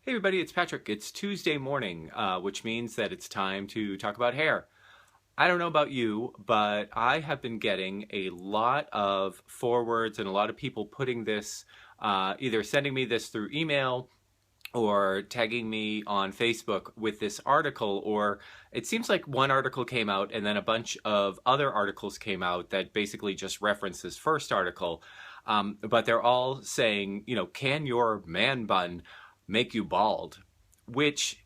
Hey everybody, it's Patrick. It's Tuesday morning, which means that it's time to talk about hair. I don't know about you, but I have been getting a lot of forwards and a lot of people putting this, either sending me this through email or tagging me on Facebook with this article, or it seems like one article came out and then a bunch of other articles came out that basically just reference this first article. But they're all saying, can your man bun make you bald? Which,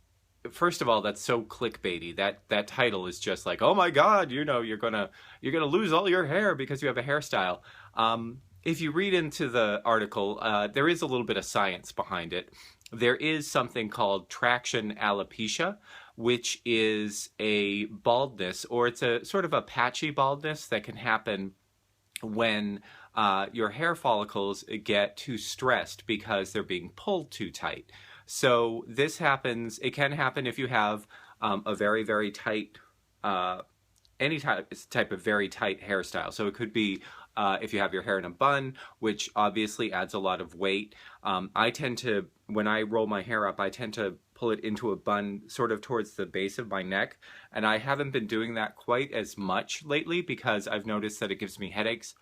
first of all, that's so clickbaity. That title is just like, oh my God, you're gonna lose all your hair because you have a hairstyle. If you read into the article, there is a little bit of science behind it. There is something called traction alopecia, which is a baldness, or it's a sort of a patchy baldness that can happen when your hair follicles get too stressed because they're being pulled too tight. So this happens, it can happen if you have a very, very tight, any type of very tight hairstyle. So it could be if you have your hair in a bun, which obviously adds a lot of weight. I tend to, when I roll my hair up, I tend to pull it into a bun sort of towards the base of my neck. And I haven't been doing that quite as much lately because I've noticed that it gives me headaches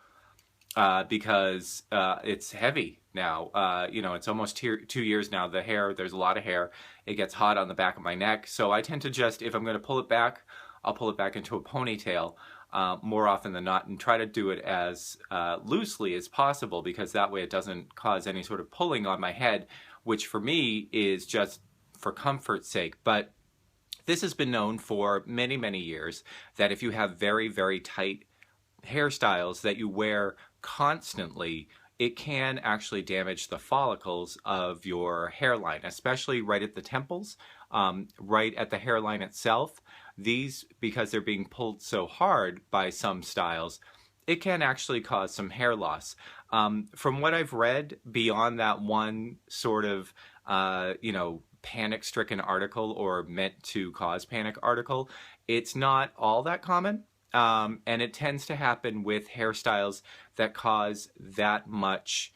because it's heavy now. It's almost 2 years now. The hair, there's a lot of hair. It gets hot on the back of my neck. So I tend to just, if I'm going to pull it back, I'll pull it back into a ponytail more often than not and try to do it as loosely as possible because that way it doesn't cause any sort of pulling on my head, which for me is just for comfort's sake. But this has been known for many, many years that if you have very, very tight hairstyles that you wear constantly, it can actually damage the follicles of your hairline, especially right at the temples, right at the hairline itself. These, because they're being pulled so hard by some styles, it can actually cause some hair loss. From what I've read, beyond that one sort of, panic-stricken article or meant to cause panic article, it's not all that common. And it tends to happen with hairstyles that cause that much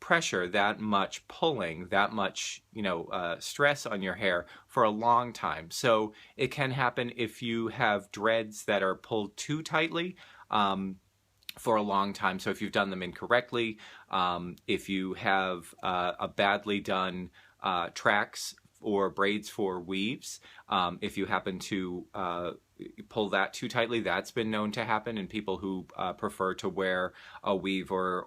pressure, that much pulling, that much, stress on your hair for a long time. So it can happen if you have dreads that are pulled too tightly. For a long time. So if you've done them incorrectly, if you have a badly done tracks or braids for weaves, if you happen to pull that too tightly, that's been known to happen in people who prefer to wear a weave or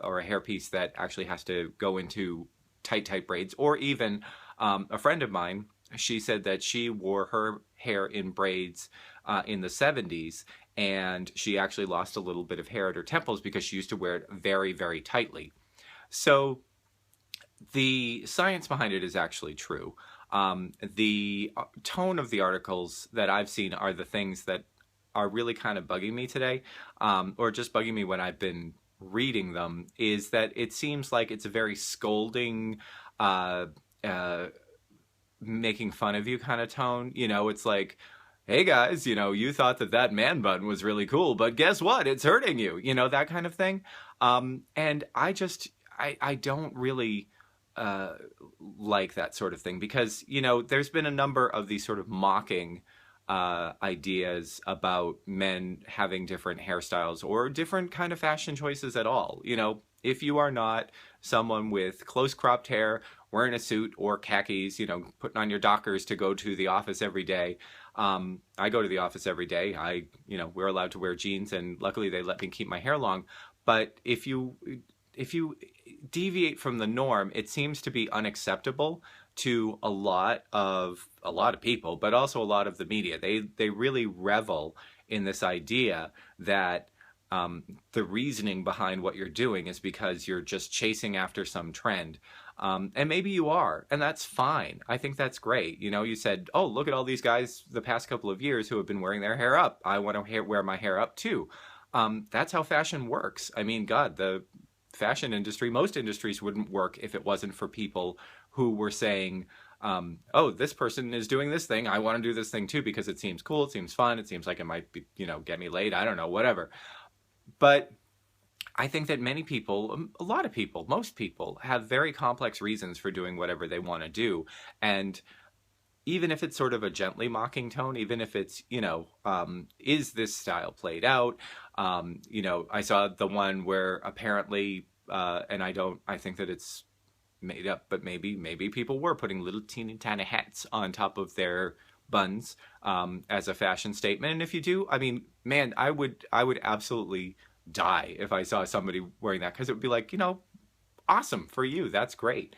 a hairpiece that actually has to go into tight braids. Or even a friend of mine, she said that she wore her hair in braids in the 70s, and she actually lost a little bit of hair at her temples because she used to wear it very, very tightly. So the science behind it is actually true. The tone of the articles that I've seen are the things that are really kind of bugging me today, or just bugging me when I've been reading them, is that it seems like it's a very scolding, uh, uh, making fun of you kind of tone. It's like, hey guys, you thought that man bun was really cool, but guess what? It's hurting you, that kind of thing. And I don't really uh, like that sort of thing because, there's been a number of these sort of mocking ideas about men having different hairstyles or different kind of fashion choices at all. If you are not someone with close cropped hair, wearing a suit or khakis, putting on your Dockers to go to the office every day. I go to the office every day. We're allowed to wear jeans, and luckily they let me keep my hair long. But if you deviate from the norm, it seems to be unacceptable to a lot of people, but also a lot of the media. They really revel in this idea that the reasoning behind what you're doing is because you're just chasing after some trend. And maybe you are, and that's fine. I think that's great. You said, oh, look at all these guys the past couple of years who have been wearing their hair up. I want to wear my hair up too. That's how fashion works. I mean, God, the fashion industry, most industries wouldn't work if it wasn't for people who were saying, oh, this person is doing this thing. I want to do this thing too because it seems cool. It seems fun. It seems like it might be, get me laid. I don't know, whatever. But I think that many people, a lot of people, most people have very complex reasons for doing whatever they want to do. And even if it's sort of a gently mocking tone, even if it's, is this style played out? I saw the one where apparently, and I think that it's made up, but maybe people were putting little teeny tiny hats on top of their buns as a fashion statement. And if you do, I mean, man, I would absolutely die if I saw somebody wearing that, because it would be like, awesome for you. That's great.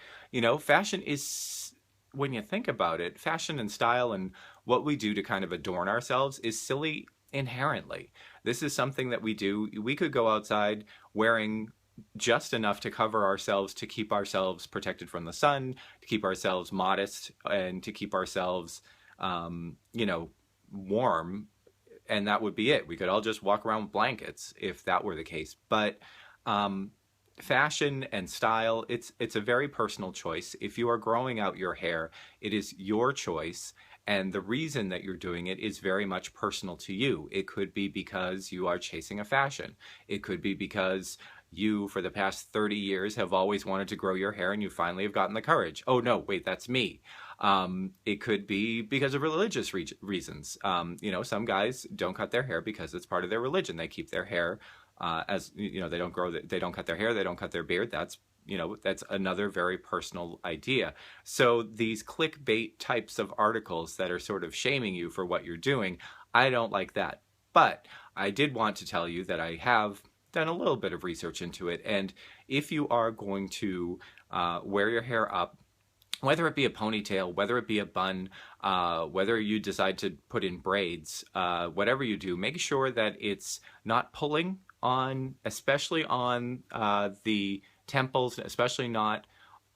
Fashion is, when you think about it, fashion and style and what we do to kind of adorn ourselves is silly inherently. This is something that we do. We could go outside wearing just enough to cover ourselves, to keep ourselves protected from the sun, to keep ourselves modest, and to keep ourselves, warm. And that would be it. We could all just walk around with blankets if that were the case. But um, fashion and style, it's a very personal choice. If you are growing out your hair, it is your choice. And the reason that you're doing it is very much personal to you. It could be because you are chasing a fashion. It could be because you, for the past 30 years, have always wanted to grow your hair and you finally have gotten the courage. Oh, no, wait, that's me. It could be because of religious reasons. Some guys don't cut their hair because it's part of their religion. They keep their hair they don't they don't cut their hair, they don't cut their beard. That's another very personal idea. So these clickbait types of articles that are sort of shaming you for what you're doing, I don't like that. But I did want to tell you that I have done a little bit of research into it. And if you are going to wear your hair up, whether it be a ponytail, whether it be a bun, whether you decide to put in braids, whatever you do, make sure that it's not pulling on, especially on the temples, especially not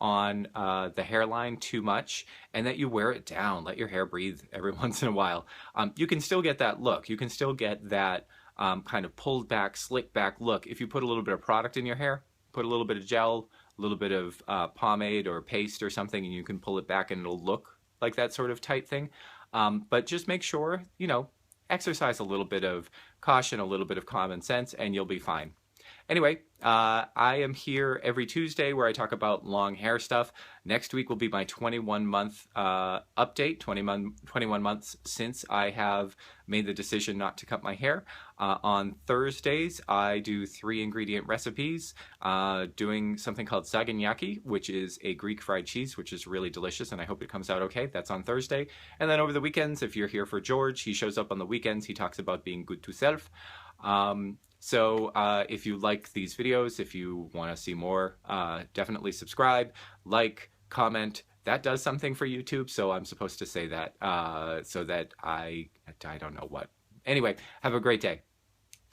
on the hairline too much, and that you wear it down. Let your hair breathe every once in a while. You can still get that look. You can still get that kind of pulled back, slick back look if you put a little bit of product in your hair, put a little bit of gel, a little bit of pomade or paste or something, and you can pull it back and it'll look like that sort of tight thing. But just make sure, exercise a little bit of caution, a little bit of common sense, and you'll be fine. Anyway, I am here every Tuesday where I talk about long hair stuff. Next week will be my 21-month update, 21 months since I have made the decision not to cut my hair. On Thursdays, I do 3-ingredient recipes, doing something called saganaki, which is a Greek fried cheese, which is really delicious, and I hope it comes out okay. That's on Thursday. And then over the weekends, if you're here for George, he shows up on the weekends. He talks about being good to self. So if you like these videos, if you want to see more, definitely subscribe, like, comment. That does something for YouTube, so I'm supposed to say that so that I don't know what. Anyway, have a great day.